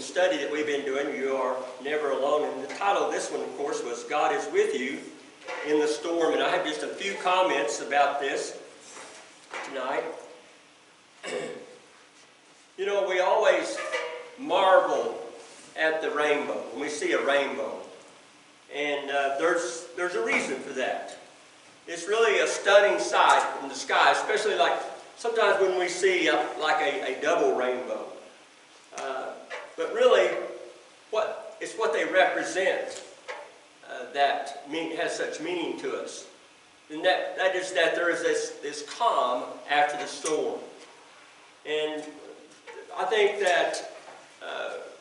study that we've been doing, You Are Never Alone. And the title of this one, of course, was God is With You in the Storm. And I have just a few comments about this tonight. You know, we always marvel at the rainbow when we see a rainbow. And there's a reason for that. It's really a stunning sight in the sky, especially like sometimes when we see like a double rainbow. But really, it's what they represent that has such meaning to us. And that is that there is this calm after the storm. And I think that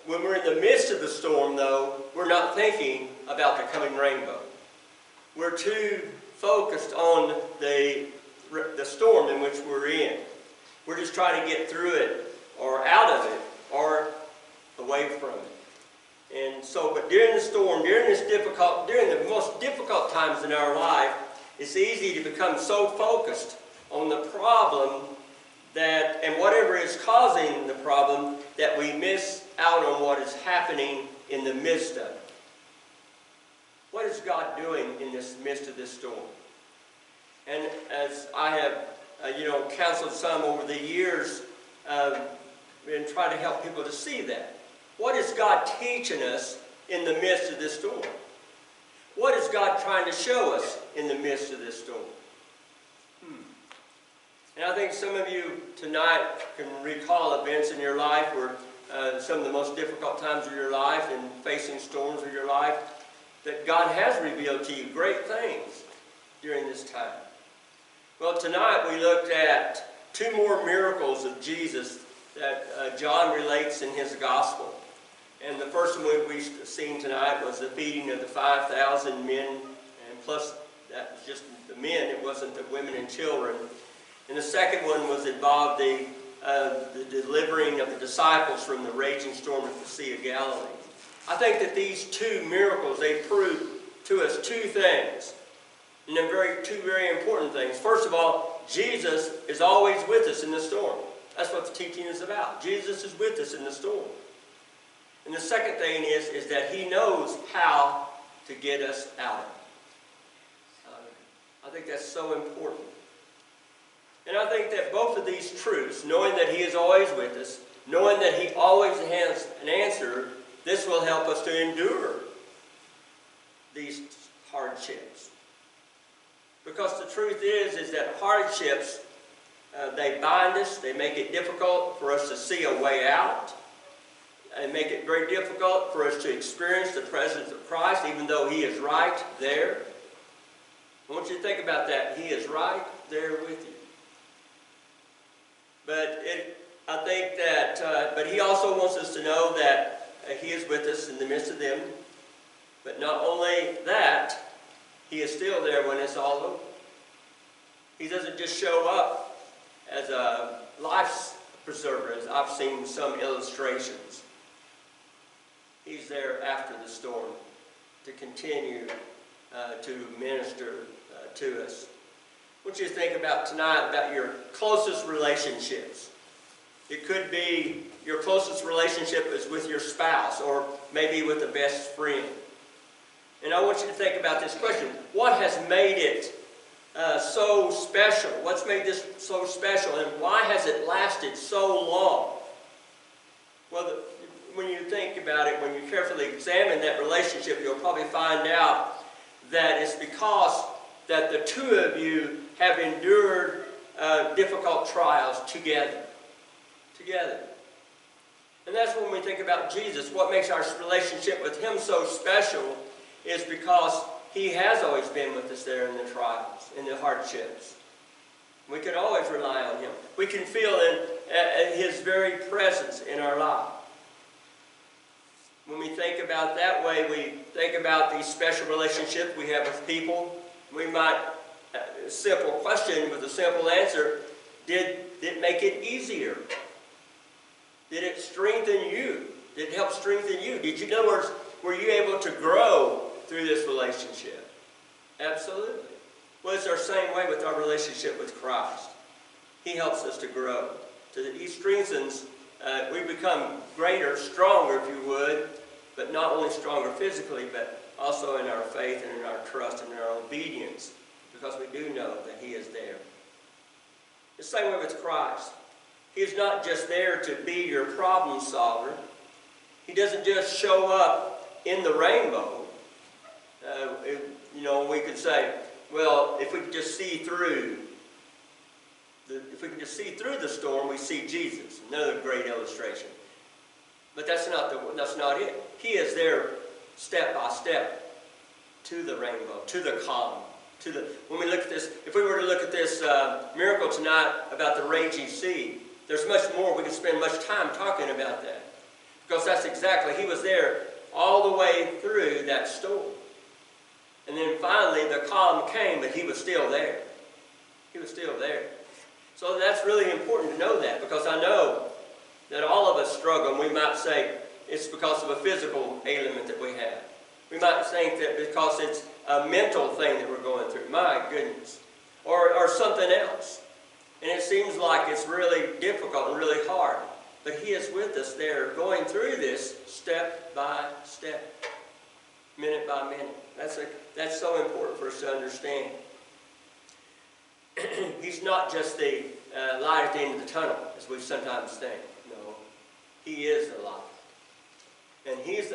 when we're in the midst of the storm, though, we're not thinking about the coming rainbow. We're too focused on the storm in which we're in. We're just trying to get through it, or out of it, or away from it. And so, but during the storm, during the most difficult times in our life, it's easy to become so focused on the problem and whatever is causing the problem, that we miss out on what is happening in the midst of it. What is God doing in this midst of this storm? And as I have, counseled some over the years, and try to help people to see that. What is God teaching us in the midst of this storm? What is God trying to show us in the midst of this storm? And I think some of you tonight can recall events in your life where some of the most difficult times of your life and facing storms of your life, that God has revealed to you great things during this time. Well, tonight we looked at two more miracles of Jesus that John relates in his gospel. And the first one we've seen tonight was the feeding of the 5,000 men, and plus that was just the men, it wasn't the women and children. And the second one involved the delivering of the disciples from the raging storm at the Sea of Galilee. I think that these two miracles, they prove to us two things. And they're two very important things. First of all, Jesus is always with us in the storm. That's what the teaching is about. Jesus is with us in the storm. And the second thing is that He knows how to get us out of it. I think that's so important. And I think that both of these truths, knowing that He is always with us, knowing that He always has an answer, this will help us to endure these hardships. Because the truth is that hardships, they bind us, they make it difficult for us to see a way out. They make it very difficult for us to experience the presence of Christ, even though He is right there. I want you to think about that. He is right there with you. I think that, but He also wants us to know that He is with us in the midst of them. But not only that, He is still there when it's all over. He doesn't just show up as a life preserver, as I've seen some illustrations. He's there after the storm to continue to minister to us. I want you to think about tonight about your closest relationships. It could be your closest relationship is with your spouse, or maybe with a best friend. And I want you to think about this question. What has made it so special? What's made this so special, and why has it lasted so long? Well, when you think about it, when you carefully examine that relationship, you'll probably find out that it's because that the two of you have endured difficult trials together. And that's when we think about Jesus. What makes our relationship with Him so special is because He has always been with us there in the trials, in the hardships. We can always rely on Him. We can feel His very presence in our life. When we think about that way, we think about these special relationships we have with people. We might, a simple question with a simple answer, did it make it easier? Did it strengthen you? Did it help strengthen you? In other words, were you able to grow through this relationship? Absolutely. Well, it's our same way with our relationship with Christ. He helps us to grow. He strengthens we become greater, stronger, if you would, but not only stronger physically, but also in our faith and in our trust and in our obedience, because we do know that He is there. The same way with Christ. He is not just there to be your problem solver. He doesn't just show up in the rainbow. We could say, well, if we could just see through the storm, we see Jesus. Another great illustration. But that's not it. He is there step by step to the rainbow, to the calm, when we look at this. If we were to look at this miracle tonight about the raging sea, there's much more. We could spend much time talking about that, because that's exactly, He was there all the way through that storm. And then finally the calm came, but He was still there. He was still there. So that's really important to know that, because I know that all of us struggle, and we might say it's because of a physical ailment that we have. We might think that because it's a mental thing that we're going through. My goodness. Or something else. And it seems like it's really difficult and really hard. But He is with us there, going through this step by step, minute by minute. That's so important for us to understand. He's not just the light at the end of the tunnel, as we sometimes think. No, He is the light. And He's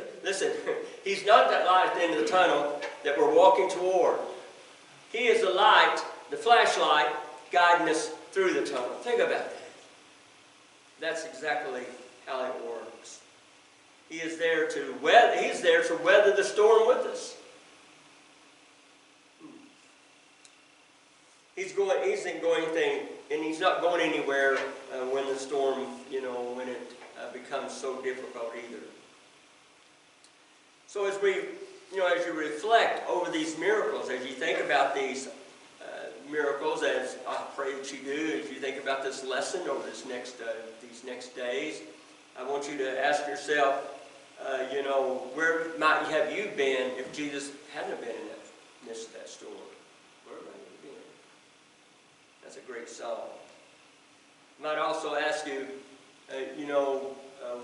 not that light at the end of the tunnel that we're walking toward. He is the light, the flashlight, guiding us through the tunnel. Think about that. That's exactly how it works. He is there to weather the storm with us. He's not going anywhere when the storm, when it becomes so difficult either. So as you reflect over these miracles, as you think about these miracles, as I pray that you do, as you think about this lesson over these next days, I want you to ask yourself, where might have you been if Jesus hadn't been in the midst of that storm? Where might you have been? That's a great song. I might also ask you,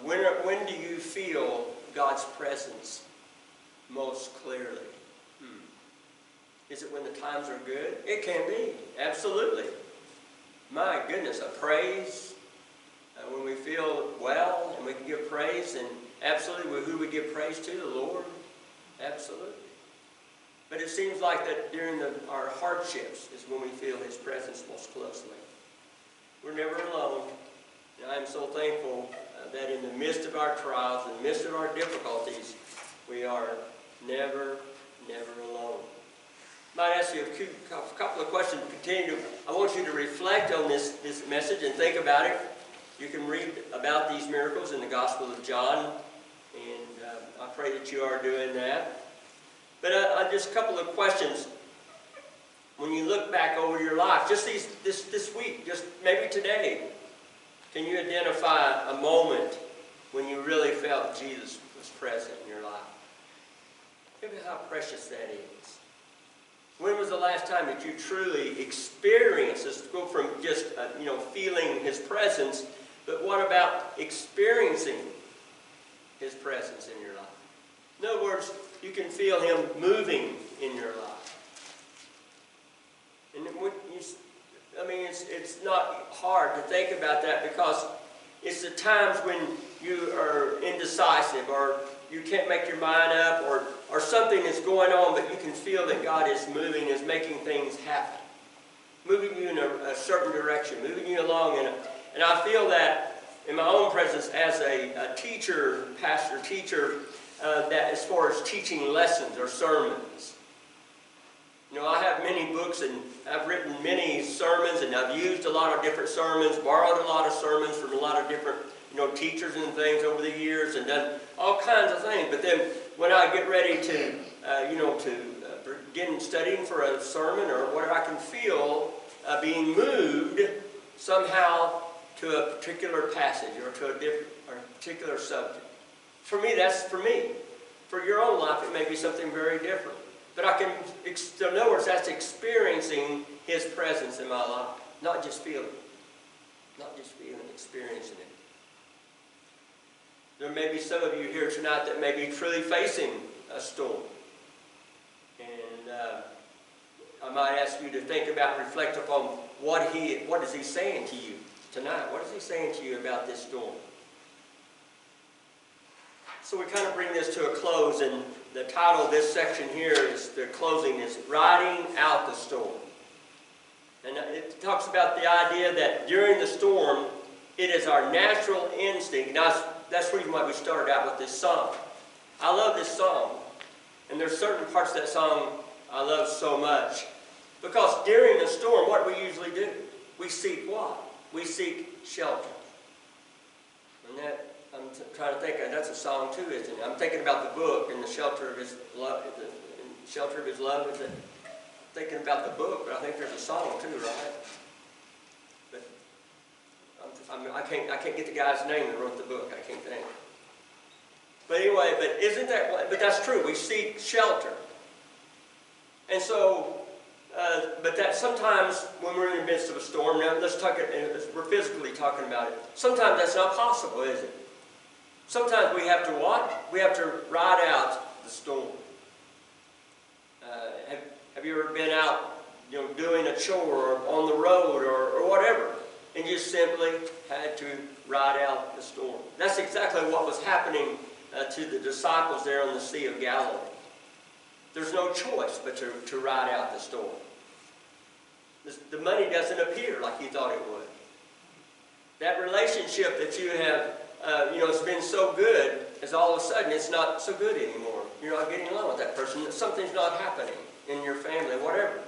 when do you feel God's presence most clearly? Is it when the times are good? It can be, absolutely. My goodness, a praise, when we feel well and we can give praise, and absolutely, who we give praise to? The Lord. Absolutely. But it seems like that during our hardships is when we feel His presence most closely. We're never alone. And I am so thankful that in the midst of our trials, in the midst of our difficulties, we are never, never alone. I might ask you a couple of questions to continue. I want you to reflect on this message and think about it. You can read about these miracles in the Gospel of John, and I pray that you are doing that. But just a couple of questions. When you look back over your life, just this week, just maybe today, can you identify a moment when you really felt Jesus was present in your life? Think about how precious that is. When was the last time that you truly experienced this? Go from just feeling His presence, but what about experiencing His presence in your life? In other words, you can feel Him moving in your life. And it's not hard to think about that, because it's the times when you are indecisive, or you can't make your mind up, or something is going on, but you can feel that God is moving, is making things happen, moving you in a certain direction, moving you along. And I feel that in my own presence as a pastor teacher, that as far as teaching lessons or sermons. I have many books, and I've written many sermons, and I've used a lot of different sermons, borrowed a lot of sermons from a lot of different teachers and things over the years, and done all kinds of things. But then when I get ready to begin studying for a sermon or whatever, I can feel being moved somehow to a particular passage or to a particular subject. For me, that's for me. For your own life, it may be something very different. But in other words, that's experiencing His presence in my life. Not just feeling it. Not just feeling, experiencing it. There may be some of you here tonight that may be truly facing a storm. And I might ask you to think about, reflect upon what is he saying to you tonight? What is he saying to you about this storm? So we kind of bring this to a close, and the title of this section here is, the closing is Riding Out the Storm. And it talks about the idea that during the storm, it is our natural instinct. Now, that's the reason why we started out with this song. I love this song. And there's certain parts of that song I love so much. Because during the storm, what do we usually do? We seek what? We seek shelter. And that, I'm trying to think, that's a song too, isn't it? I'm thinking about the book and the shelter of his love. The shelter of his love. I'm thinking about the book, but I think there's a song too, right? But I can't get the guy's name that wrote the book. I can't think. But anyway, but that's true. We seek shelter. And so, but that sometimes when we're in the midst of a storm, now let's talk it, we're physically talking about it. Sometimes that's not possible, is it? Sometimes we have to what? We have to ride out the storm. Have you ever been out, doing a chore or on the road or whatever, and you simply had to ride out the storm? That's exactly what was happening to the disciples there on the Sea of Galilee. There's no choice but to ride out the storm. The money doesn't appear like you thought it would. That relationship that you have, it's been so good, is all of a sudden it's not so good anymore. You're not getting along with that person. Something's not happening in your family, whatever.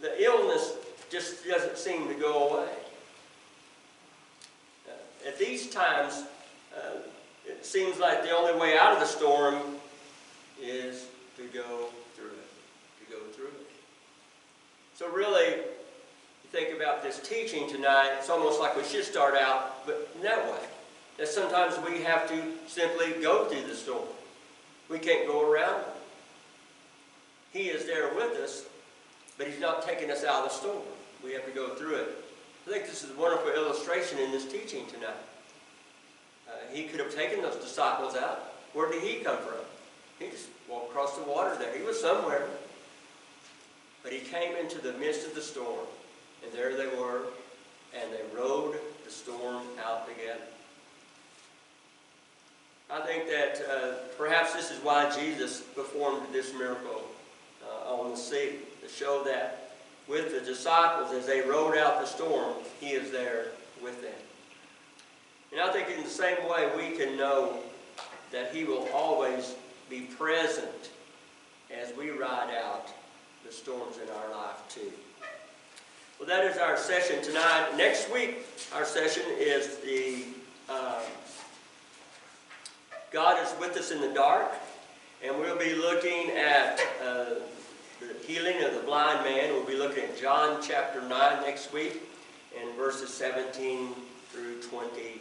The illness just doesn't seem to go away. At these times, it seems like the only way out of the storm is to go through it. To go through it. So really, you think about this teaching tonight, it's almost like we should start out, but in that way. That sometimes we have to simply go through the storm. We can't go around it. He is there with us, but he's not taking us out of the storm. We have to go through it. I think this is a wonderful illustration in this teaching tonight. He could have taken those disciples out. Where did he come from? He just walked across the water there. He was somewhere. But he came into the midst of the storm, and there they were, and they rode the storm out together. I think that perhaps this is why Jesus performed this miracle on the sea, to show that with the disciples, as they rode out the storm, he is there with them. And I think in the same way, we can know that he will always be present as we ride out the storms in our life too. Well, that is our session tonight. Next week, our session is the God is with us in the dark, and we'll be looking at the healing of the blind man. We'll be looking at John chapter 9 next week, and verses 17 through 25.